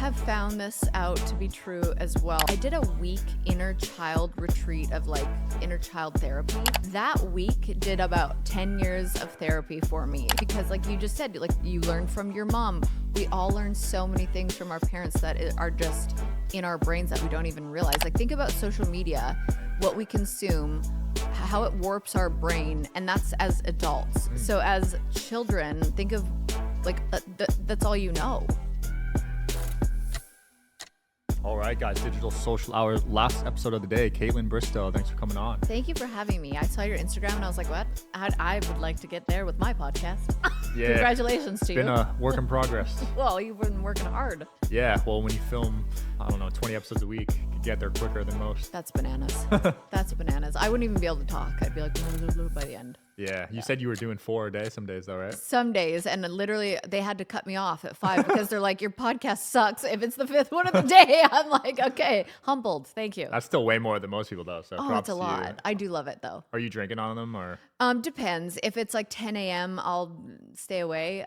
have found this out to be true as well. I did a week inner child retreat of like inner child therapy. That week did about 10 years of therapy for me because like you just said, like you learn from your mom. We all learn so many things from our parents that are just in our brains that we don't even realize. Like think about social media, what we consume, how it warps our brain, and that's as adults. So as children, think of like that's all you know. All right, guys, Digital Social Hour, last episode of the day. Kaitlyn Bristowe, thanks for coming on. Thank you for having me. I saw your Instagram and I was like, what? I would like to get there with my podcast. Yeah. Congratulations to you. It's been a work in progress. Well, you've been working hard. Yeah, well, when you film, 20 episodes a week, you can get there quicker than most. That's bananas. That's bananas. I wouldn't even be able to talk. I'd be like, by the end. Yeah, you said you were doing 4 a day some days though, right? Some days, and literally they had to cut me off at 5 because they're like, your podcast sucks. If it's the 5th one of the day, I'm like, okay, humbled. Thank you. That's still way more than most people though, so Oh, props it's a to lot. you. I do love it though. Are you drinking on them or? Depends. If it's like 10 a.m., I'll stay away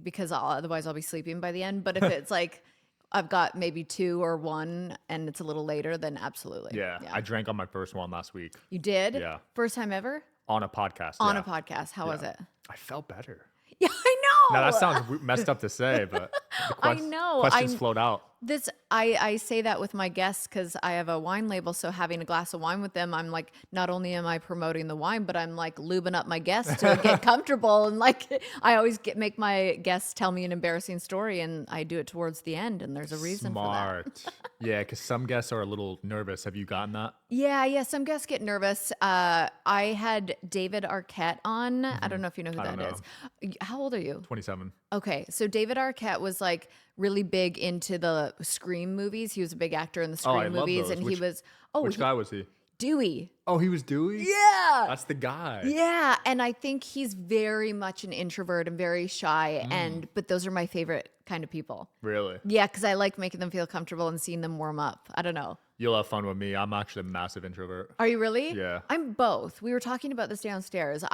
because otherwise I'll be sleeping by the end. But if it's like I've got maybe 2 or 1 and it's a little later, then absolutely. Yeah, I drank on my first one last week. You did? Yeah. First time ever? On a podcast. On yeah. a podcast. How was it? I felt better. Yeah, I know. Now that sounds messed up to say, but the I know. questions flowed out. I say that with my guests because I have a wine label. So having a glass of wine with them, I'm like, not only am I promoting the wine, but I'm like lubing up my guests to get comfortable. And like, I always make my guests tell me an embarrassing story, and I do it towards the end. And there's a reason for that. Yeah, because some guests are a little nervous. Have you gotten that? Yeah. Some guests get nervous. I had David Arquette on. I don't know if you know who that is. How old are you? 27. Okay, so David Arquette was like really big into the Scream movies. He was a big actor in the Scream movies, those. and Which guy was he? Dewey. Oh, he was Dewey? Yeah. That's the guy. Yeah, and I think he's very much an introvert and very shy, but those are my favorite kind of people. Really? Yeah, because I like making them feel comfortable and seeing them warm up. I don't know. You'll have fun with me. I'm actually a massive introvert. Are you really? Yeah. I'm both. We were talking about this downstairs.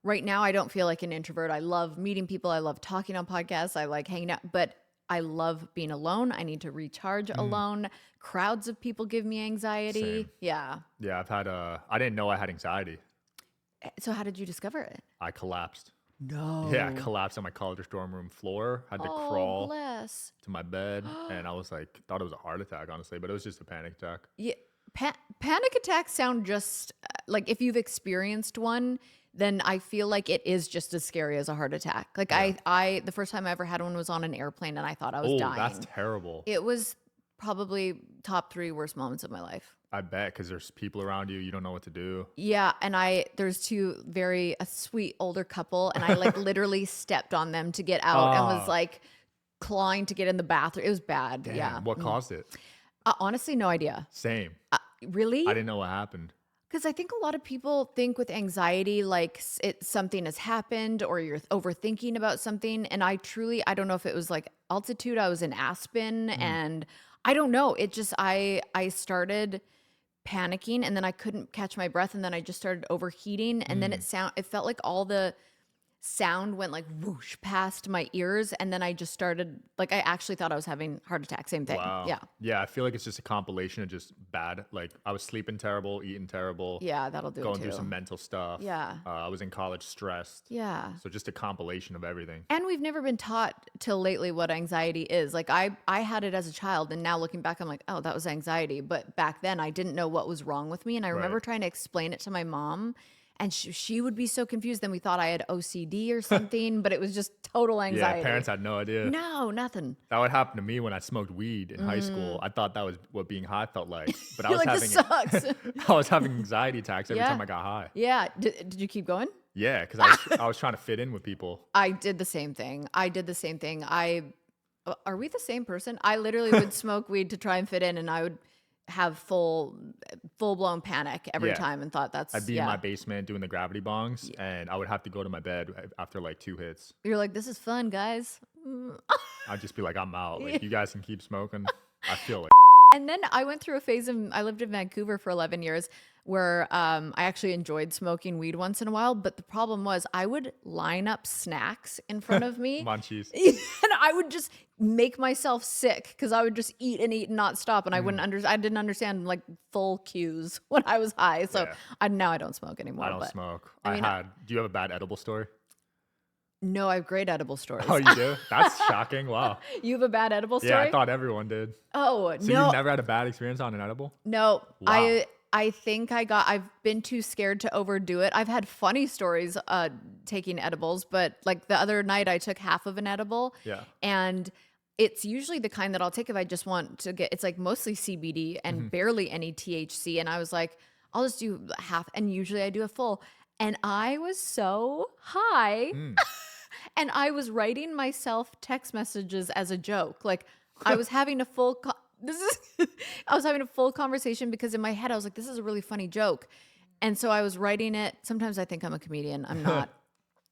Right now, I don't feel like an introvert. I love meeting people. I love talking on podcasts. I like hanging out, but I love being alone. I need to recharge alone. Crowds of people give me anxiety. Same. Yeah. Yeah, I didn't know I had anxiety. So how did you discover it? I collapsed. No. Yeah, I collapsed on my college dorm room floor. Had to crawl to my bed, and I was like, thought it was a heart attack, honestly, but it was just a panic attack. Yeah. Panic attacks sound just like if you've experienced one, then I feel like it is just as scary as a heart attack. Like I the first time I ever had one was on an airplane and I thought I was dying. Oh, that's terrible. It was probably top 3 worst moments of my life. I bet, because there's people around you, you don't know what to do. Yeah, and there's 2 a sweet older couple, and I like literally stepped on them to get out and was like clawing to get in the bathroom. It was bad. Damn, yeah. What caused it? Honestly, no idea. Same. Really? I didn't know what happened. Because I think a lot of people think with anxiety, like something has happened or you're overthinking about something. And I don't know if it was like altitude. I was in Aspen and I don't know. It just, I started panicking and then I couldn't catch my breath. And then I just started overheating. And then it felt like all the sound went like whoosh past my ears, and then I just started like I actually thought I was having heart attack. Same thing. Wow. Yeah, I feel like it's just a compilation of just bad. Like I was sleeping terrible, eating terrible. Yeah, that'll do it too. Going through some mental stuff. Yeah. I was in college stressed. Yeah. So just a compilation of everything. And we've never been taught till lately what anxiety is. Like I had it as a child, and now looking back, I'm like, oh, that was anxiety. But back then I didn't know what was wrong with me. And I remember trying to explain it to my mom, and she would be so confused. Then we thought I had OCD or something, but it was just total anxiety. Yeah, parents had no idea. No, nothing. That would happen to me when I smoked weed in high school. I thought that was what being high felt like. But I was like, having this sucks. I was having anxiety attacks every time I got high. Yeah. Did you keep going? Yeah, because I was trying to fit in with people. I did the same thing. Are we the same person? I literally would smoke weed to try and fit in, and I would have full blown panic every time and thought I'd be in my basement doing the gravity bongs and I would have to go to my bed after like 2 hits. You're like, this is fun, guys. I'd just be like, I'm out. Like, you guys can keep smoking. I feel like. And then I went through a phase I lived in Vancouver for 11 years where I actually enjoyed smoking weed once in a while. But the problem was I would line up snacks in front of me. Munchies. And I would just make myself sick because I would just eat and not stop. And I didn't understand like full cues when I was high. So now I don't smoke anymore. I don't smoke. Do you have a bad edible story? No, I have great edible stories. Oh, you do? That's shocking. Wow. You have a bad edible story? Yeah, I thought everyone did. Oh, so no. You've never had a bad experience on an edible? No. Wow. I think I've been too scared to overdo it. I've had funny stories taking edibles, but like the other night I took half of an edible. Yeah. And it's usually the kind that I'll take if I just want to it's like mostly CBD and barely any THC. And I was like, I'll just do half. And usually I do a full. And I was so high. And I was writing myself text messages as a joke. Like I was having a full I was having a full conversation because in my head I was like, this is a really funny joke. And so I was writing it. Sometimes I think I'm a comedian. I'm not.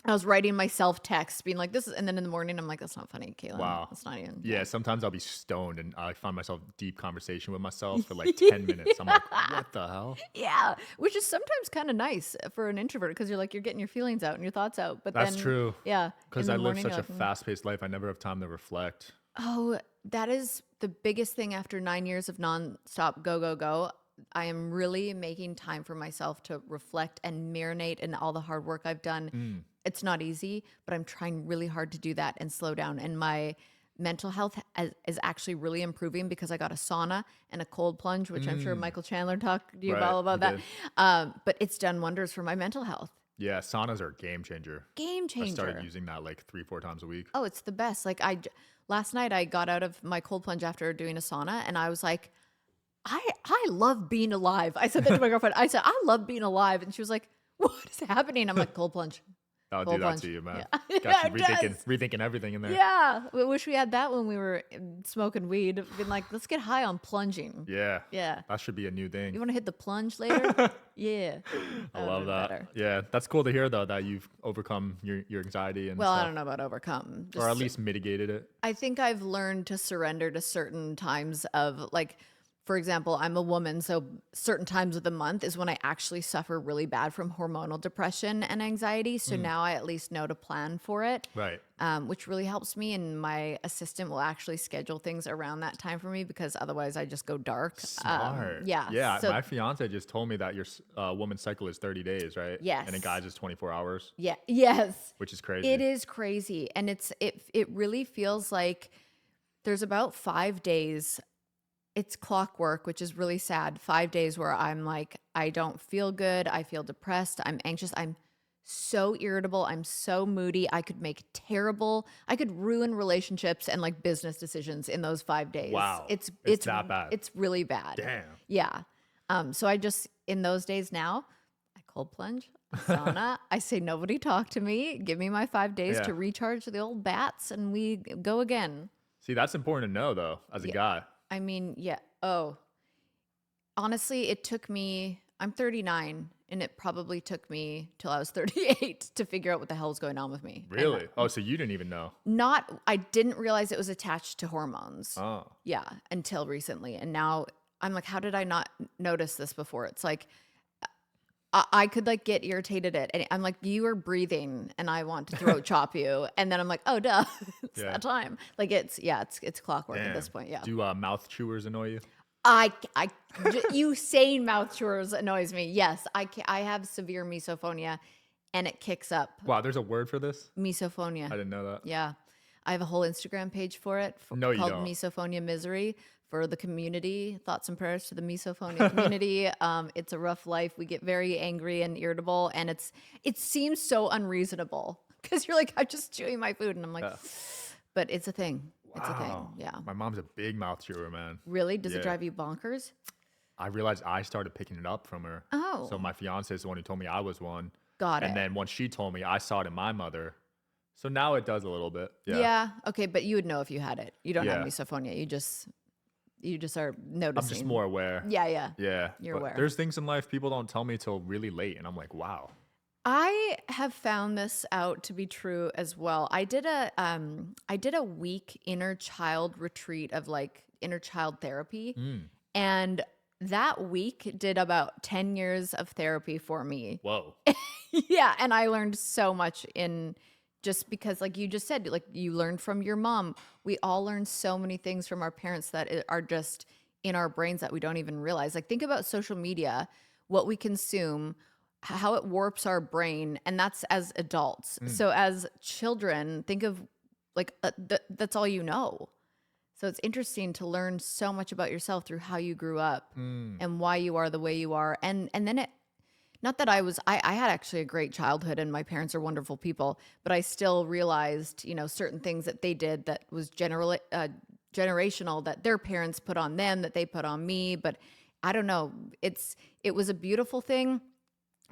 I was writing myself texts being like, this is, and then in the morning I'm like, that's not funny, Kaitlyn. Wow. That's not even. Yeah, sometimes I'll be stoned and I find myself deep conversation with myself for like 10 minutes. I'm like, what the hell? Yeah, which is sometimes kind of nice for an introvert because you're getting your feelings out and your thoughts out. But that's then, true. Yeah. Because I live such a fast-paced life. I never have time to reflect. Oh, that is the biggest thing after 9 years of nonstop go, go, go. I am really making time for myself to reflect and marinate in all the hard work I've done. It's not easy, but I'm trying really hard to do that and slow down. And my mental health is actually really improving because I got a sauna and a cold plunge, which I'm sure Michael Chandler talked to you about that. But it's done wonders for my mental health. Yeah, saunas are a game changer. Game changer. I started using that like 3-4 times a week. Oh, it's the best. Like last night I got out of my cold plunge after doing a sauna and I was like, I love being alive. I said that to my girlfriend. I said, I love being alive. And she was like, what is happening? I'm like, cold plunge. I'll cold do that plunge. to you, man. Yeah. Got you rethinking everything in there. Yeah. We wish we had that when we were smoking weed. Been like, let's get high on plunging. Yeah. Yeah. That should be a new thing. You want to hit the plunge later? Yeah. I love that. Better. Yeah. That's cool to hear, though, that you've overcome your anxiety and Well, stuff. I don't know about overcome. Or at least mitigated it. I think I've learned to surrender to certain times of like, for example, I'm a woman, so certain times of the month is when I actually suffer really bad from hormonal depression and anxiety. So now I at least know to plan for it, right? Which really helps me. And my assistant will actually schedule things around that time for me because otherwise I just go dark. Smart. Yeah. So, my fiance just told me that your woman's cycle is 30 days, right? Yes. And a guy's is 24 hours. Yeah. Yes. Which is crazy. It is crazy, and it really feels like there's about 5 days. It's clockwork, which is really sad. 5 days where I'm like, I don't feel good. I feel depressed. I'm anxious. I'm so irritable. I'm so moody. I could ruin relationships and like business decisions in those 5 days. Wow. It's that bad. It's really bad. Damn. Yeah. So I just, in those days now, I cold plunge, sauna. I say, nobody talk to me. Give me my 5 days to recharge the old bats and we go again. See, that's important to know though, as a guy. I mean, yeah. Oh, honestly, it took me, I'm 39 and it probably took me till I was 38 to figure out what the hell was going on with me. Really? Oh, so you didn't even know? I didn't realize it was attached to hormones. Oh. Yeah, until recently. And now I'm like, how did I not notice this before? It's like, I could like get irritated at, and I'm like, you are breathing and I want to throat chop you. And then I'm like, oh, duh, it's that time. Like it's clockwork at this point. Yeah. Do mouth chewers annoy you? You saying mouth chewers annoys me. Yes. I have severe misophonia and it kicks up. Wow. There's a word for this? Misophonia. I didn't know that. Yeah. I have a whole Instagram page for it called Misophonia Misery. For the community, thoughts and prayers to the misophonia community. It's a rough life. We get very angry and irritable, and it seems so unreasonable because you're like, I'm just chewing my food, and I'm like, but it's a thing. Wow. It's a thing. Yeah. My mom's a big mouth chewer, man. Really? Does it drive you bonkers? I realized I started picking it up from her. Oh. So my fiance is the one who told me I was one. Got it. And then once she told me, I saw it in my mother. So now it does a little bit. Yeah. Okay, but you would know if you had it. You don't have misophonia. You just are noticing. I'm just more aware. Yeah. You're aware. There's things in life people don't tell me till really late, and I'm like, wow. I have found this out to be true as well. I did a week inner child retreat of like inner child therapy, and that week did about 10 years of therapy for me. Whoa. Yeah, and I learned so much in just because, like you just said, like you learned from your mom. We all learn so many things from our parents that are just in our brains that we don't even realize. Like think about social media, what we consume, how it warps our brain, and that's as adults. So as children, think of like that's all you know. So it's interesting to learn so much about yourself through how you grew up and why you are the way you are. And then not that I had actually a great childhood and my parents are wonderful people, but I still realized, certain things that they did that was generational, that their parents put on them, that they put on me. But I don't know. It was a beautiful thing.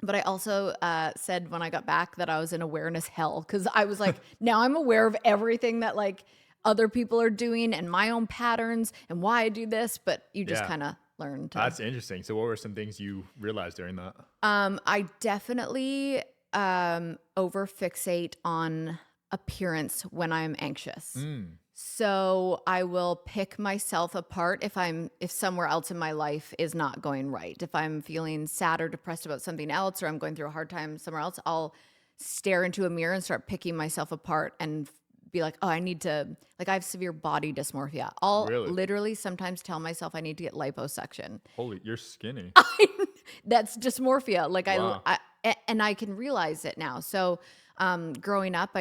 But I also said when I got back that I was in awareness hell, because I was like, now I'm aware of everything that like other people are doing and my own patterns and why I do this. But you just kind of learn to. That's interesting. So what were some things you realized during that? I definitely overfixate on appearance when I'm anxious. So I will pick myself apart if somewhere else in my life is not going right. If I'm feeling sad or depressed about something else, or I'm going through a hard time somewhere else, I'll stare into a mirror and start picking myself apart and be like, oh, I need to, like I have severe body dysmorphia. I'll literally sometimes tell myself I need to get liposuction. Holy, you're skinny. That's dysmorphia. Like wow. I can realize it now. So growing up,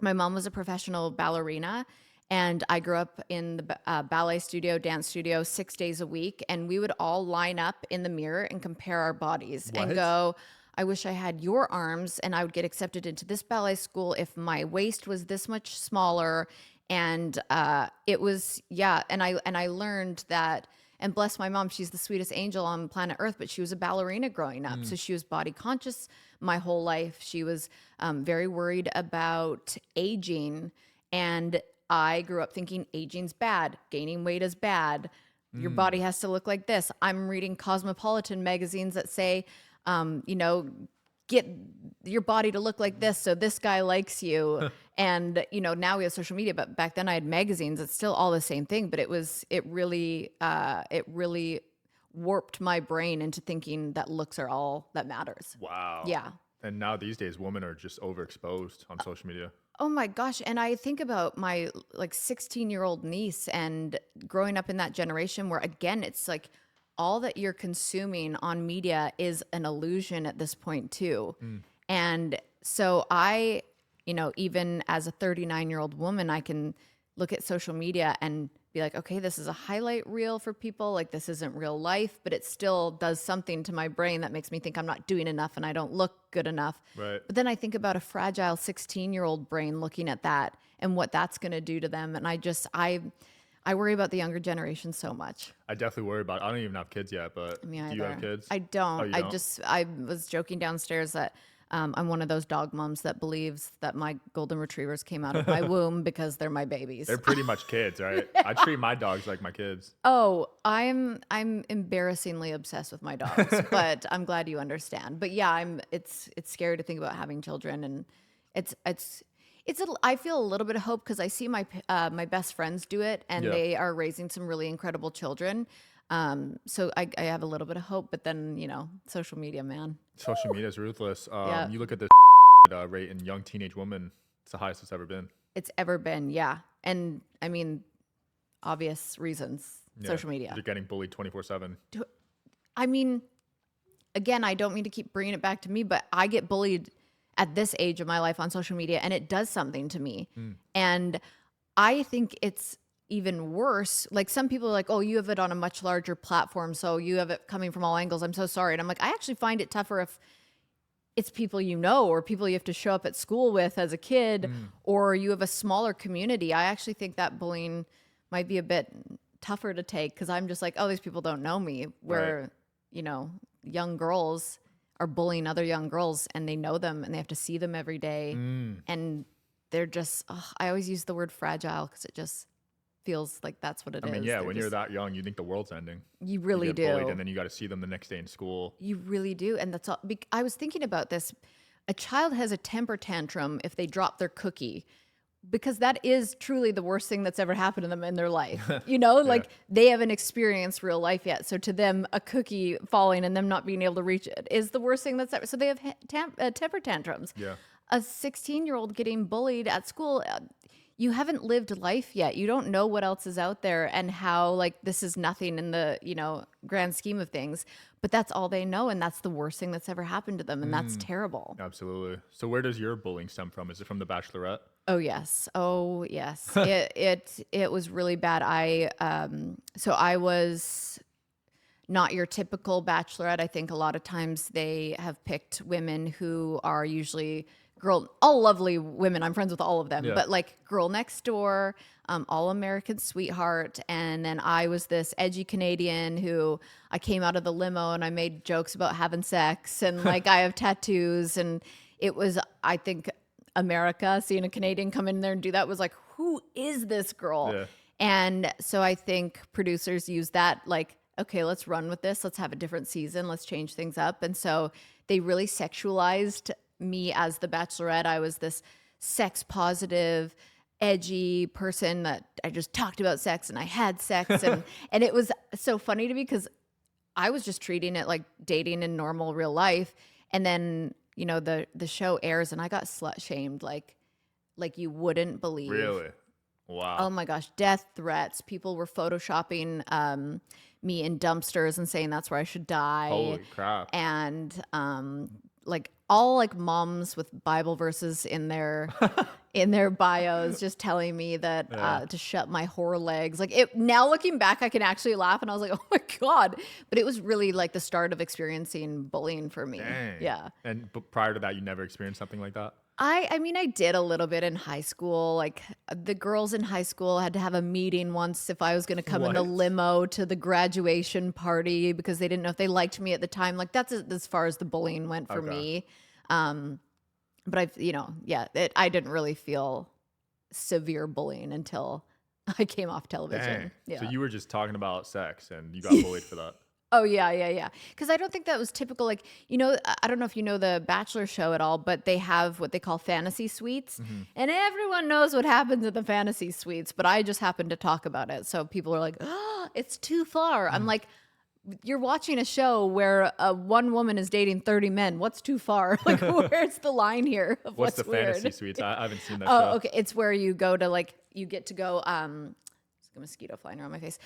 my mom was a professional ballerina, and I grew up in the ballet studio, dance studio, 6 days a week. And we would all line up in the mirror and compare our bodies and go, I wish I had your arms and I would get accepted into this ballet school if my waist was this much smaller. And it was, and I learned that, and bless my mom, she's the sweetest angel on planet Earth, but she was a ballerina growing up. So she was body conscious my whole life. She was very worried about aging. And I grew up thinking aging's bad, gaining weight is bad. Your body has to look like this. I'm reading Cosmopolitan magazines that say, get your body to look like this so this guy likes you. And now we have social media, but back then I had magazines. It's still all the same thing, but it really warped my brain into thinking that looks are all that matters. Wow. Yeah. And now these days women are just overexposed on social media. Oh my gosh. And I think about my 16-year-old niece and growing up in that generation where, again, it's like all that you're consuming on media is an illusion at this point too. And so I, even as a 39-year-old woman, I can look at social media and be like, okay, this is a highlight reel for people. Like this isn't real life, but it still does something to my brain that makes me think I'm not doing enough and I don't look good enough. Right. But then I think about a fragile 16-year-old brain looking at that and what that's going to do to them. And I worry about the younger generation so much. I definitely worry about it. I don't even have kids yet, but do you have kids? I don't. Oh, you don't? I was joking downstairs that I'm one of those dog moms that believes that my golden retrievers came out of my womb because they're my babies. They're pretty much kids, right? I treat my dogs like my kids. Oh, I'm embarrassingly obsessed with my dogs, but I'm glad you understand. But yeah, it's scary to think about having children, and I feel a little bit of hope because I see my best friends do it, and they are raising some really incredible children. So I have a little bit of hope, but then, social media, man. Social media is ruthless. You look at the rate in young teenage women, it's the highest it's ever been. It's ever been, yeah. And I mean, obvious reasons, social media. You're getting bullied 24/7. I mean, again, I don't mean to keep bringing it back to me, but I get bullied at this age of my life on social media, and it does something to me. And I think it's even worse. Like some people are like, oh, you have it on a much larger platform, so you have it coming from all angles. I'm so sorry. And I'm like, I actually find it tougher if it's people or people you have to show up at school with as a kid, or you have a smaller community. I actually think that bullying might be a bit tougher to take because I'm just like, oh, these people don't know me. Where, young girls are bullying other young girls and they know them and they have to see them every day. And they're just, I always use the word fragile because it just feels like that's what it is. I mean, yeah, when you're that young, you think the world's ending. You really do. Bullied, and then you got to see them the next day in school. You really do. And that's all. I was thinking about this. A child has a temper tantrum if they drop their cookie, because that is truly the worst thing that's ever happened to them in their life. Like they haven't experienced real life yet. So to them, a cookie falling and them not being able to reach it is the worst thing that's ever. So they have temper tantrums. Yeah. a 16-year-old getting bullied at school, you haven't lived life yet. You don't know what else is out there and how like this is nothing in the, grand scheme of things. But that's all they know, and that's the worst thing that's ever happened to them, and that's terrible. Absolutely. So where does your bullying stem from? Is it from The Bachelorette? Oh yes. It was really bad. I was not your typical bachelorette. I think a lot of times they have picked women who are usually all lovely women. I'm friends with all of them, but like girl next door, all American sweetheart. And then I was this edgy Canadian who I came out of the limo and I made jokes about having sex and like I have tattoos. And it was, I think, America seeing a Canadian come in there and do that was like, who is this girl? Yeah. And so I think producers use that like, okay, let's run with this. Let's have a different season. Let's change things up. And so they really sexualized me as the Bachelorette. I was this sex positive, edgy person that I just talked about sex and I had sex. And it was so funny to me because I was just treating it like dating in normal real life. And then, the show airs and I got slut shamed like you wouldn't believe. Really? Wow. Oh my gosh. Death threats. People were photoshopping me in dumpsters and saying that's where I should die. Holy crap. And all like moms with Bible verses in their bios just telling me that to shut my whore legs. Like now looking back, I can actually laugh and I was like, oh my God. But it was really like the start of experiencing bullying for me. Dang. Yeah. But prior to that, you never experienced something like that? I mean, I did a little bit in high school. Like the girls in high school had to have a meeting once if I was going to come in the limo to the graduation party because they didn't know if they liked me at the time. Like that's as far as the bullying went for me. But I didn't really feel severe bullying until I came off television. Dang. Yeah. So you were just talking about sex and you got bullied for that. Oh, yeah. Because I don't think that was typical. Like, I don't know if you know the Bachelor show at all, but they have what they call fantasy suites. Mm-hmm. And everyone knows what happens at the fantasy suites, but I just happened to talk about it. So people are like, oh, it's too far. I'm like, you're watching a show where one woman is dating 30 men. What's too far? Like, where's the line here of what's the weird? fantasy suites? I haven't seen that show. Oh, okay. It's where you go to, like, you get to go... a mosquito flying around my face.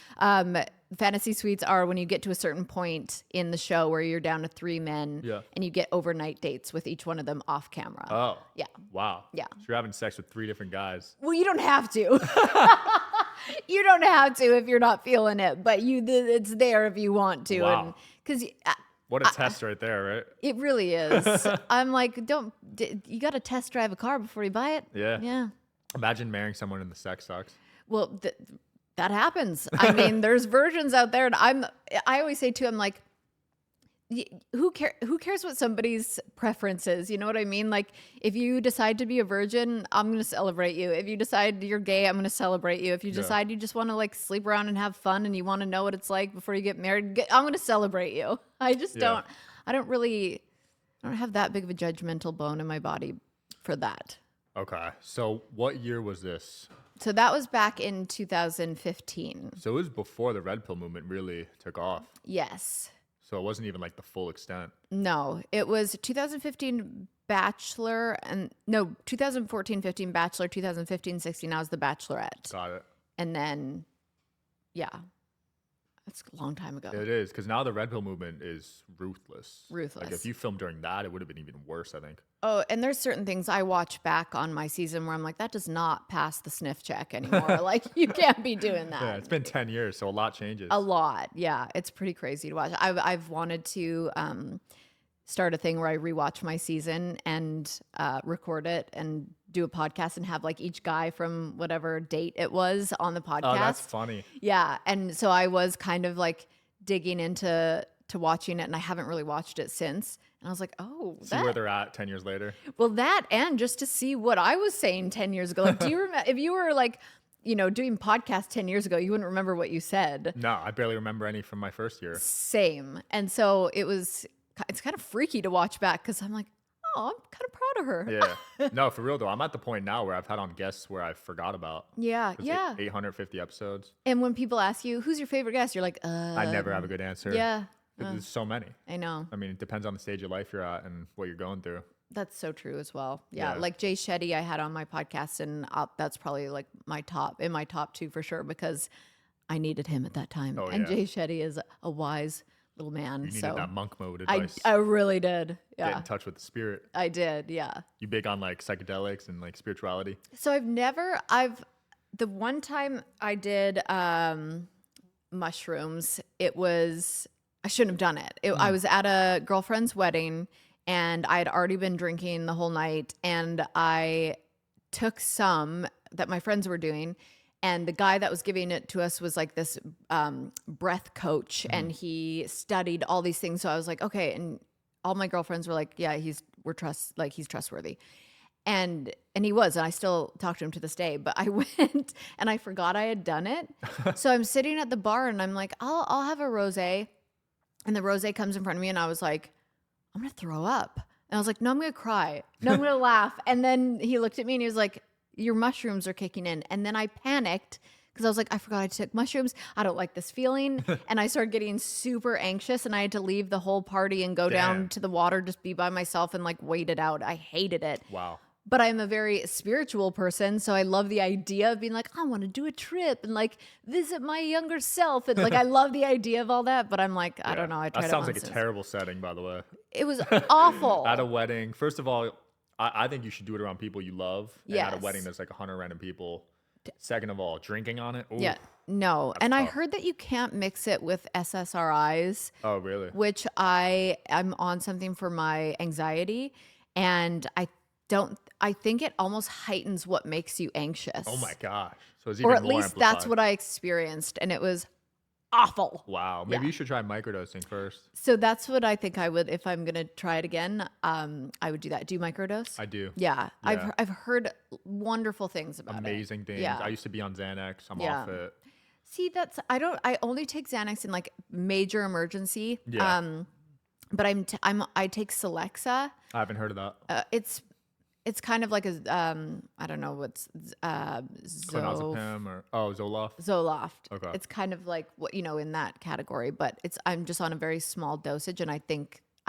Fantasy suites are when you get to a certain point in the show where you're down to 3 men and you get overnight dates with each one of them off camera. Oh. Yeah. Wow. Yeah. So you're having sex with 3 different guys. Well, you don't have to. You don't have to if you're not feeling it, but it's there if you want to. Wow. And what a test right there, right? It really is. I'm like, you got to test drive a car before you buy it? Yeah. Yeah. Imagine marrying someone and the sex sucks. Well, that happens. I mean, there's versions out there, and I always say too, I'm like, who cares what somebody's preference is? You know what I mean? Like, if you decide to be a virgin, I'm going to celebrate you. If you decide you're gay, I'm going to celebrate you. If you decide you just want to like sleep around and have fun and you want to know what it's like before you get married, I'm going to celebrate you. I just don't have that big of a judgmental bone in my body for that. Okay. So what year was this? So that was back in 2015. So it was before the red pill movement really took off. Yes. So it wasn't even like the full extent. No, it was 2015 Bachelor 2014-15 Bachelor, 2015-16 I was the Bachelorette. Got it. And then, yeah, that's a long time ago. It is, because now the red pill movement is ruthless. Ruthless. Like if you filmed during that, it would have been even worse, I think. Oh, and there's certain things I watch back on my season where I'm like, that does not pass the sniff check anymore. Like, you can't be doing that. Yeah, it's been 10 years, so a lot changes. A lot, yeah. It's pretty crazy to watch. I've wanted to start a thing where I rewatch my season and record it and do a podcast and have like each guy from whatever date it was on the podcast. Oh, that's funny. Yeah, and so I was kind of like digging into watching it, and I haven't really watched it since. And I was like, oh, see where they're at 10 years later. Well, that, and just to see what I was saying 10 years ago. Like, do you remember if you were like, doing podcasts 10 years ago, you wouldn't remember what you said? No, I barely remember any from my first year. Same. And so it's kind of freaky to watch back because I'm like, oh, I'm kind of proud of her. Yeah. No, for real though. I'm at the point now where I've had on guests where I forgot about. Yeah. 850 episodes. And when people ask you, who's your favorite guest? You're like, I never have a good answer. Yeah. There's so many. I know. I mean, it depends on the stage of life you're at and what you're going through. That's so true as well. Yeah. Yeah. Like Jay Shetty, I had on my podcast, and that's probably like my top two for sure, because I needed him at that time. Oh, And yeah. Jay Shetty is a wise little man. You needed So that monk mode I advice. really did. Get Yeah. in touch with the spirit. I did. Yeah. You big on like psychedelics and like spirituality? So the one time I did mushrooms, I shouldn't have done it. I was at a girlfriend's wedding, and I had already been drinking the whole night, and I took some that my friends were doing, and the guy that was giving it to us was like this breath coach, and he studied all these things. So I was like, okay, and all my girlfriends were like, yeah, he's trustworthy. And he was, and I still talk to him to this day, but I went and I forgot I had done it. So I'm sitting at the bar, and I'm like, I'll have a rosé. And the rosé comes in front of me, and I was like, I'm going to throw up. And I was like, no, I'm going to cry. No, I'm going to laugh. And then he looked at me, and he was like, your mushrooms are kicking in. And then I panicked because I was like, I forgot I took mushrooms. I don't like this feeling. And I started getting super anxious, and I had to leave the whole party and go down to the water, just be by myself and like wait it out. I hated it. Wow. But I'm a very spiritual person, so I love the idea of being like, I want to do a trip and like visit my younger self. And like, I love the idea of all that, but I'm like, I don't know. I tried That it sounds once. like a terrible setting, by the way. It was awful. At a wedding, first of all, I think you should do it around people you love. And at a Yes. wedding, there's like 100 random people. Second of all, drinking on it. Ooh. Yeah, no. And I tough. heard that you can't mix it with SSRIs, Oh, really? which I'm on something for my anxiety. And I think it almost heightens what makes you anxious. Oh my gosh. So it's even Or at more least amplified. that's what I experienced. And it was awful. Wow. Maybe you should try microdosing first. So that's what I think I would, if I'm going to try it again, I would do that. Do you microdose? I do. Yeah. Yeah. I've heard wonderful things about it. Amazing things. Yeah. I used to be on Xanax. I'm Yeah. off it. See, I only take Xanax in like major emergency. Yeah. But I take Celexa. I haven't heard of that. It's kind of like I don't know what's Clonazepam or Zoloft. Zoloft. Okay. It's kind of like what in that category, but I'm just on a very small dosage, and I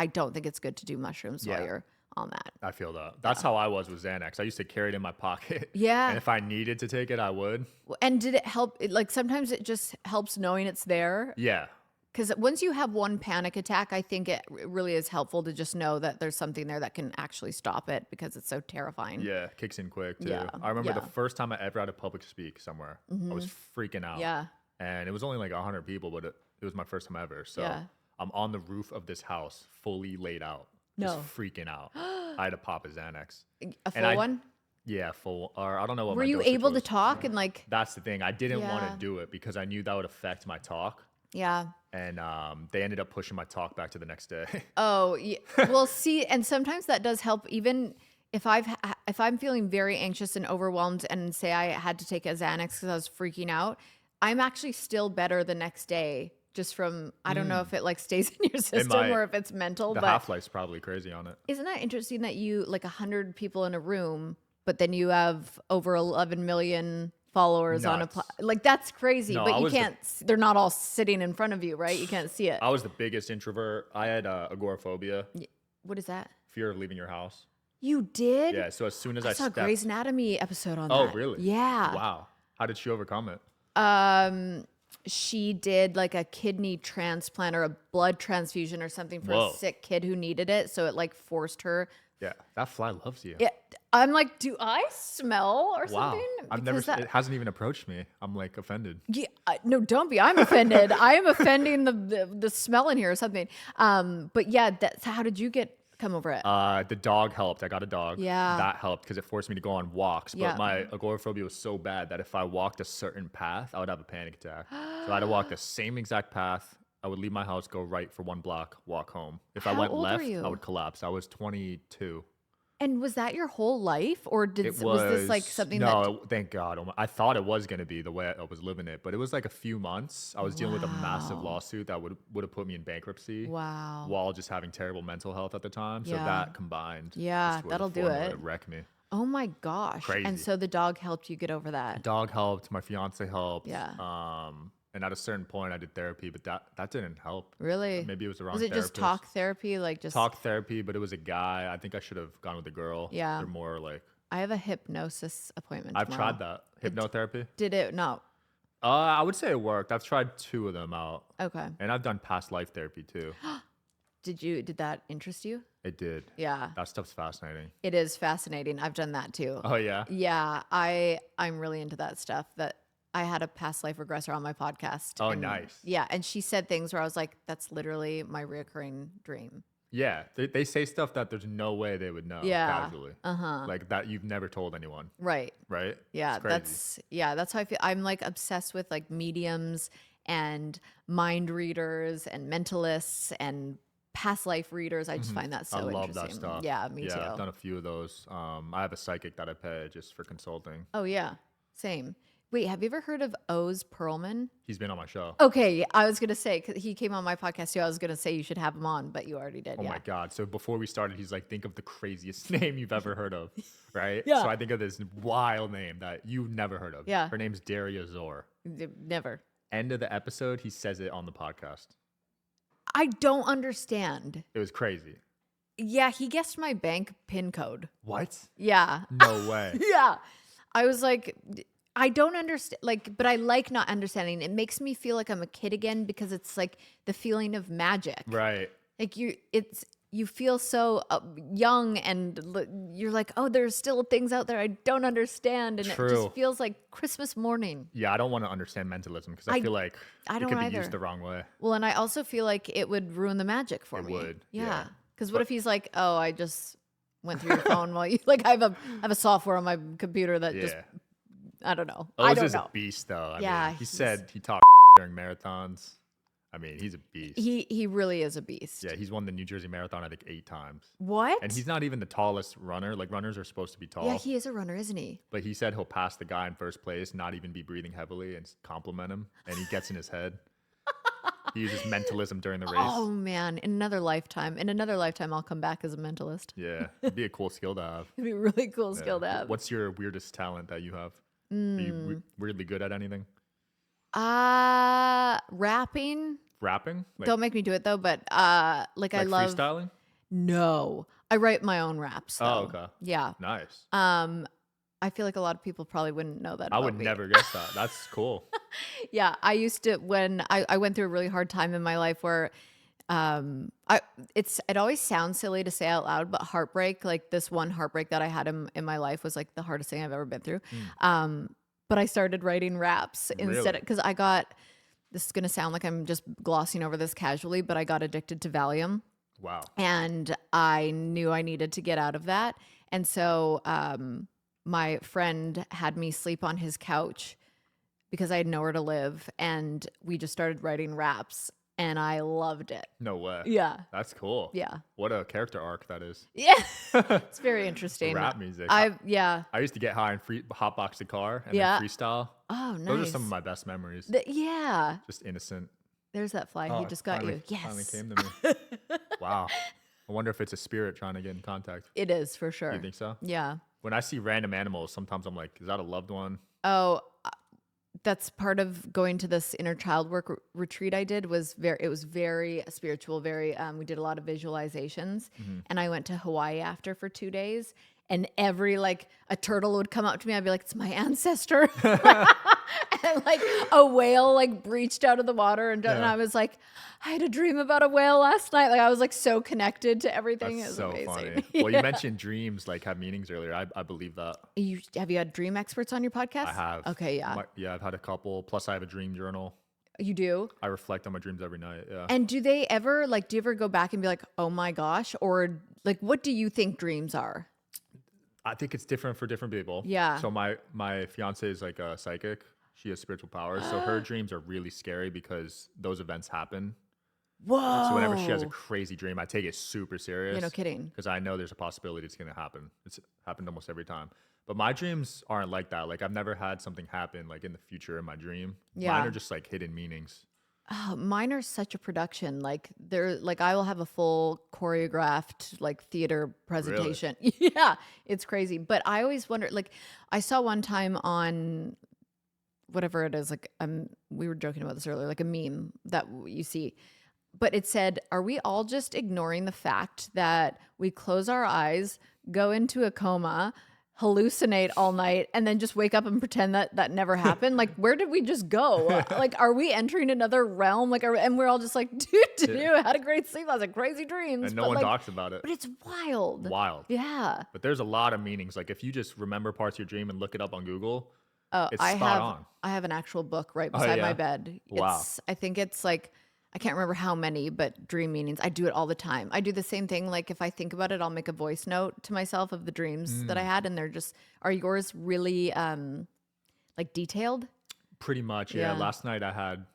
don't think it's good to do mushrooms while you're on that. I feel that. That's how I was with Xanax. I used to carry it in my pocket. Yeah. And if I needed to take it, I would. And did it help? Like sometimes it just helps knowing it's there. Yeah. Because once you have one panic attack, I think it really is helpful to just know that there's something there that can actually stop it, because it's so terrifying. Yeah. Kicks in quick too. Yeah, I remember yeah. the first time I ever had to public speak somewhere. I was freaking out. Yeah. And it was only like 100 people, but it was my first time ever. So Yeah. I'm on the roof of this house, fully laid out. Just freaking out. I had to pop a Xanax. A full one? Yeah, full. Or I don't know what Were my you dosage able to was. talk and like, That's the thing. I didn't want Yeah. to do it because I knew that would affect my talk. yeah. And they ended up pushing my talk back to the next day. Oh, yeah. Well, see, and sometimes that does help. Even if I'm feeling very anxious and overwhelmed, and say I had to take a Xanax because I was freaking out, I'm actually still better the next day. Just from, I don't know if it like stays in your system might. or if it's mental. The but half-life's probably crazy on it. isn't that interesting that you like 100 people in a room, but then you have over 11 million followers on a Nuts. like that's crazy. No, but I you was the- can't. They're not all sitting in front of you, right? You can't see it. I was the biggest introvert. I had agoraphobia, What is that? fear of leaving your house. You did? Yeah, so as soon as I saw a stepped... Grey's Anatomy episode on Oh, that. really? Yeah. Wow. How did she overcome it? She did like a kidney transplant or a blood transfusion or something for Whoa. a sick kid who needed it. So it like forced her. Yeah, that fly loves you. Yeah. I'm like, do I smell or Wow. something? I've never... Because It hasn't even approached me. I'm like offended. Yeah, no, don't be. I'm offended. I am offending the smell in here or something. But yeah, that's how did you come over it? The dog helped. I got a dog. Yeah. That helped because it forced me to go on walks. But Yeah. my agoraphobia was so bad that if I walked a certain path, I would have a panic attack. So I had to walk the same exact path. I would leave my house, go right for 1 block, walk home. If I How went old were left, you? I would collapse. I was 22. And was that your whole life, or was this like something no, thank God. I thought it was going to be the way I was living it, but it was like a few months. I was dealing with a massive lawsuit that would have put me in bankruptcy. Wow. While just having terrible mental health at the time. So Yeah. that combined. Yeah, just was a that'll do formula it. to wreck me. Oh my gosh. Crazy. And so the dog helped you get over that. Dog helped. My fiance helped. Yeah. And at a certain point, I did therapy, but that didn't help. Really? Maybe it was the wrong Was it just therapist. talk therapy? Like just Talk therapy, but it was a guy. I think I should have gone with a girl. Yeah. They're more like, I have a hypnosis appointment I've tomorrow. tried that. Hypnotherapy. Did it? No. I would say it worked. I've tried 2 of them out. Okay. And I've done past life therapy too. Did that interest you? It did. Yeah. That stuff's fascinating. It is fascinating. I've done that too. Oh, yeah? Yeah, I'm really into that stuff. That I had a past life regressor on my podcast. Oh, and nice. Yeah, and she said things where I was like, that's literally my reoccurring dream. Yeah. They say stuff that there's no way they would know casually. Like that you've never told anyone. Right. Right? Yeah, It's crazy. that's how I feel. I'm like obsessed with like mediums and mind readers and mentalists and past life readers. I just find that so I love interesting. that stuff. Yeah, me too. I've done a few of those. I have a psychic that I pay just for consulting. Oh yeah, same. Wait, have you ever heard of Oz Perlman? He's been on my show. Okay, I was gonna say 'cause he came on my podcast too. I was gonna say you should have him on, but you already did. Oh yeah. my God. So before we started, he's like, think of the craziest name you've ever heard of. Right? Yeah. So I think of this wild name that you've never heard of. Yeah. Her name's Daria Zor. Never. End of the episode, he says it on the podcast. I don't understand. It was crazy. Yeah, he guessed my bank PIN code. What? Yeah. No way. Yeah. I was like, I don't understand, like, but I like not understanding. It makes me feel like I'm a kid again because it's like the feeling of magic. Right. Like you feel so young and you're like, oh, there's still things out there I don't understand. And True. it just feels like Christmas morning. Yeah, I don't want to understand mentalism because I feel like I it don't could be either. used the wrong way. Well, and I also feel like it would ruin the magic for It me. would, Yeah. yeah. Because what if he's like, oh, I just went through your phone while you, like, I have a software on my computer that just, Yeah. I don't know. Oz I don't is know. a beast, though. I Yeah, mean, he he's- said he talked during marathons. I mean, he's a beast. He really is a beast. Yeah, he's won the New Jersey Marathon, I think, 8 times. What? And he's not even the tallest runner. Like, runners are supposed to be tall. Yeah, he is a runner, isn't he? But he said he'll pass the guy in first place, not even be breathing heavily, and compliment him. And he gets in his head. He uses mentalism during the race. Oh man, in another lifetime, I'll come back as a mentalist. Yeah, it'd be a cool skill to have. It'd be a really cool Yeah. skill to have. What's your weirdest talent that you have? Are you weirdly good at anything? Rapping. Rapping? Like, Don't make me do it though, but like I love freestyling? No. I write my own raps though. Oh, okay. Yeah. Nice. I feel like a lot of people probably wouldn't know that. I about would me. never guess that. That's cool. Yeah, I used to when I went through a really hard time in my life where it always sounds silly to say out loud, but heartbreak, like this one heartbreak that I had in my life was like the hardest thing I've ever been through. But I started writing raps instead Really? because I got, this is gonna sound like I'm just glossing over this casually, but I got addicted to Valium. Wow. And I knew I needed to get out of that. And so my friend had me sleep on his couch because I had nowhere to live. And we just started writing raps and I loved it. No way. Yeah. That's cool. Yeah. What a character arc that is. Yeah. It's very interesting. Rap music. I used to get high and hotbox the car and Yeah. then freestyle. Oh, nice. Those are some of my best memories. Yeah. Just innocent. There's that fly. Oh, He just got finally- you. Yes. Finally came to me. Wow. I wonder if it's a spirit trying to get in contact. It is for sure. You think so? Yeah. When I see random animals, sometimes I'm like, is that a loved one? Oh, that's part of going to this inner child work retreat I did. It was very spiritual, very we did a lot of visualizations. And I went to Hawaii after for 2 days, and every like a turtle would come up to me, I'd be like, it's my ancestor. And like a whale like breached out of the water and I was like, I had a dream about a whale last night. Like I was like so connected to everything. That's It was so amazing. funny. Well, you mentioned dreams like have meanings earlier. I believe that. Have you had dream experts on your podcast? I have. Okay, yeah. Yeah, I've had a couple. Plus, I have a dream journal. You do? I reflect on my dreams every night. Yeah. And do you ever go back and be like, oh my gosh? Or like, what do you think dreams are? I think it's different for different people. Yeah. So my fiance is like a psychic. She has spiritual powers. So her dreams are really scary because those events happen. Whoa. So whenever she has a crazy dream, I take it super serious. You're no kidding. Because I know there's a possibility it's going to happen. It's happened almost every time. But my dreams aren't like that. Like I've never had something happen like in the future in my dream. Yeah. Mine are just like hidden meanings. Oh, mine are such a production. Like I will have a full choreographed like theater presentation. Yeah, it's crazy. But I always wonder, like I saw one time on whatever it is, like we were joking about this earlier, like a meme that you see. But it said, are we all just ignoring the fact that we close our eyes, go into a coma, hallucinate all night, and then just wake up and pretend that that never happened? Like, where did we just go? Like, are we entering another realm? Like, and we're all just like, dude, had a great sleep last night, crazy dreams. And no one talks about it. But it's wild. Wild. Yeah. But there's a lot of meanings. Like if you just remember parts of your dream and look it up on Google, it's I spot on. have an actual book right beside my bed. Wow. I think it's like, I can't remember how many, but dream meanings. I do it all the time. I do the same thing. Like if I think about it, I'll make a voice note to myself of the dreams that I had. And they're just, are yours really like detailed? Pretty much, yeah. Last night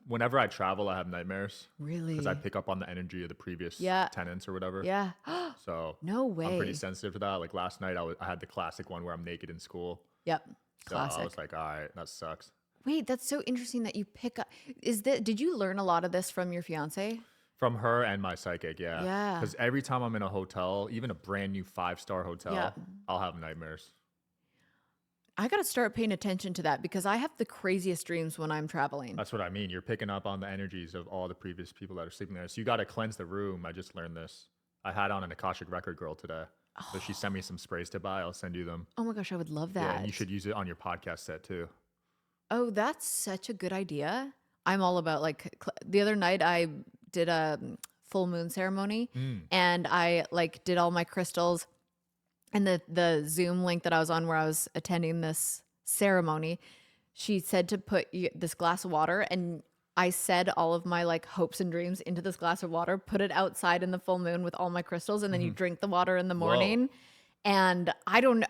whenever I travel, I have nightmares. Really? Because I pick up on the energy of the previous tenants or whatever. Yeah. So no way. I'm pretty sensitive to that. Like last night, I had the classic one where I'm naked in school. Yep. So Classic. I was like, all right, that sucks. Wait, that's so interesting that you pick up. Did you learn a lot of this from your fiance? From her and my psychic, yeah. Yeah. Because every time I'm in a hotel, even a brand new 5-star hotel, I'll have nightmares. I got to start paying attention to that because I have the craziest dreams when I'm traveling. That's what I mean. You're picking up on the energies of all the previous people that are sleeping there. So you got to cleanse the room. I just learned this. I had on an Akashic record girl today. So she sent me some sprays to buy. I'll send you them. Oh my gosh, I would love that. Yeah, and you should use it on your podcast set too. Oh, that's such a good idea. I'm all about like the other night I did a full moon ceremony and I like did all my crystals, and the Zoom link that I was on where I was attending this ceremony, she said to put this glass of water, and I said all of my like hopes and dreams into this glass of water, put it outside in the full moon with all my crystals, and then you drink the water in the morning. Whoa. And I don't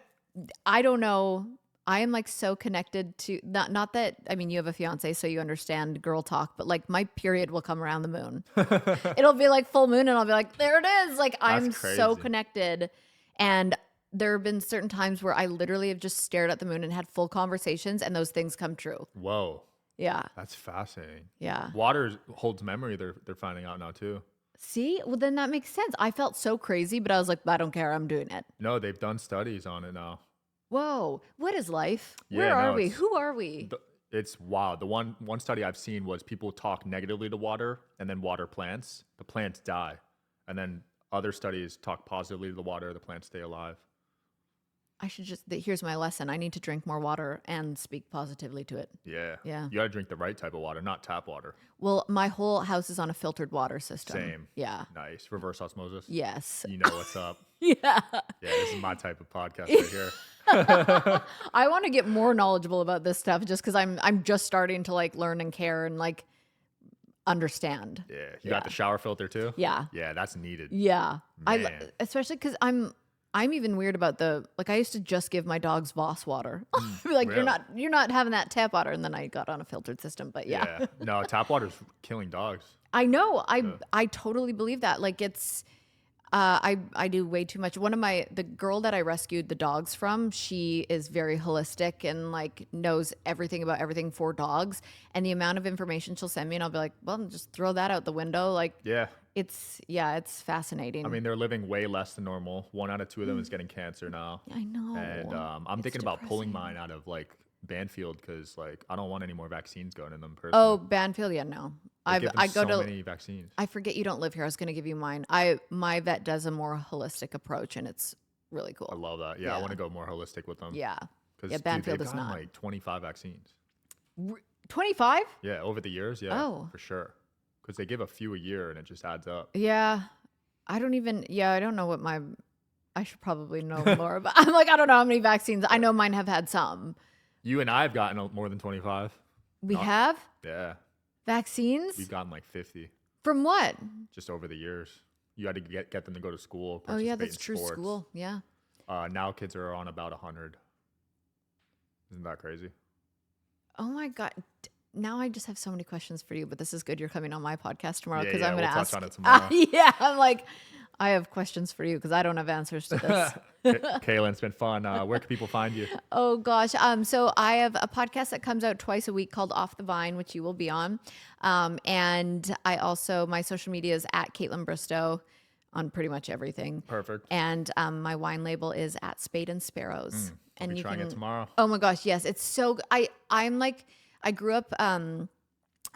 know. I am like so connected to not that, I mean, you have a fiance, so you understand girl talk, but like my period will come around the moon. It'll be like full moon and I'll be like, there it is. Like I'm so connected. And there have been certain times where I literally have just stared at the moon and had full conversations and those things come true. Whoa. Yeah. That's fascinating. Yeah. Water holds memory. They're finding out now too. See? Well, then that makes sense. I felt so crazy, but I was like, I don't care. I'm doing it. No, they've done studies on it now. Whoa. What is life? Yeah, Where are we? Who are we? It's wild. The one study I've seen was people talk negatively to water and then water plants. The plants die. And then other studies talk positively to the water. The plants stay alive. I should here's my lesson. I need to drink more water and speak positively to it. Yeah. Yeah. You got to drink the right type of water, not tap water. Well, my whole house is on a filtered water system. Same. Yeah. Nice. Reverse osmosis. Yes. You know what's up. Yeah. Yeah, this is my type of podcast right here. I want to get more knowledgeable about this stuff just because I'm just starting to like learn and care and like understand. Yeah. You got the shower filter too? Yeah. Yeah, that's needed. Yeah. Man. Especially because I'm even weird about I used to just give my dogs Voss water. Be like, really? you're not having that tap water, and then I got on a filtered system. But yeah. No, tap water's killing dogs. I know. I totally believe that. Like it's I do way too much. The girl that I rescued the dogs from, she is very holistic and like knows everything about everything for dogs. And the amount of information she'll send me, and I'll be like, well, just throw that out the window. Like, it's fascinating. I mean, they're living way less than normal. 1 out of 2 of them is getting cancer now. I know. And I'm thinking about pulling mine out of like Banfield because like I don't want any more vaccines going in them personally. Oh, Banfield, yeah, no. I go to many vaccines. I forget you don't live here. I was going to give you mine. My vet does a more holistic approach, and it's really cool. I love that. Yeah. I want to go more holistic with them. Yeah. Because Banfield they've is gotten not like 25 vaccines. 25? Yeah, over the years. Yeah, for sure. Because they give a few a year, and it just adds up. Yeah, I don't know what I should probably know more about. I'm like, I don't know how many vaccines. I know mine have had some. You and I have gotten more than 25. We have? Yeah. Vaccines? We've gotten like 50. From what? Just over the years. You had to get them to go to school. Oh yeah, that's true. Sports. School, yeah. Now kids are on about 100. Isn't that crazy? Oh my God. Now I just have so many questions for you, but this is good. You're coming on my podcast tomorrow because I'm going to touch ask. On it tomorrow. Yeah, I'm like, I have questions for you because I don't have answers to this. Kaitlyn, it's been fun. Where can people find you? Oh gosh. So I have a podcast that comes out twice a week called Off the Vine, which you will be on. And I also, my social media is at Kaitlyn Bristowe on pretty much everything. Perfect. And my wine label is at Spade and Sparrows. And you trying it tomorrow. Oh my gosh, yes. It's so good. I'm like, I grew up,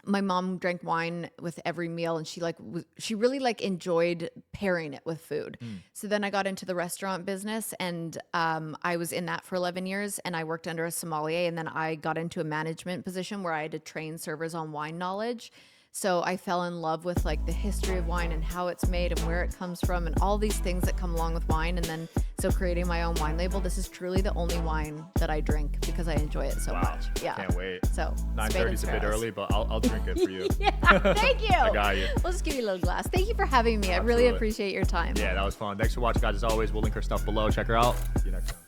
my mom drank wine with every meal, and she really like enjoyed pairing it with food. So then I got into the restaurant business, and I was in that for 11 years, and I worked under a sommelier, and then I got into a management position where I had to train servers on wine knowledge. So I fell in love with like the history of wine and how it's made and where it comes from and all these things that come along with wine. And then so creating my own wine label, this is truly the only wine that I drink because I enjoy it so much. Yeah. Can't wait. So 9:30 is a bit early, but I'll drink it for you. Yeah, thank you. I got you. We'll just give you a little glass. Thank you for having me. Absolutely. I really appreciate your time. Yeah, that was fun. Thanks for watching, guys. As always, we'll link her stuff below. Check her out. See you next time.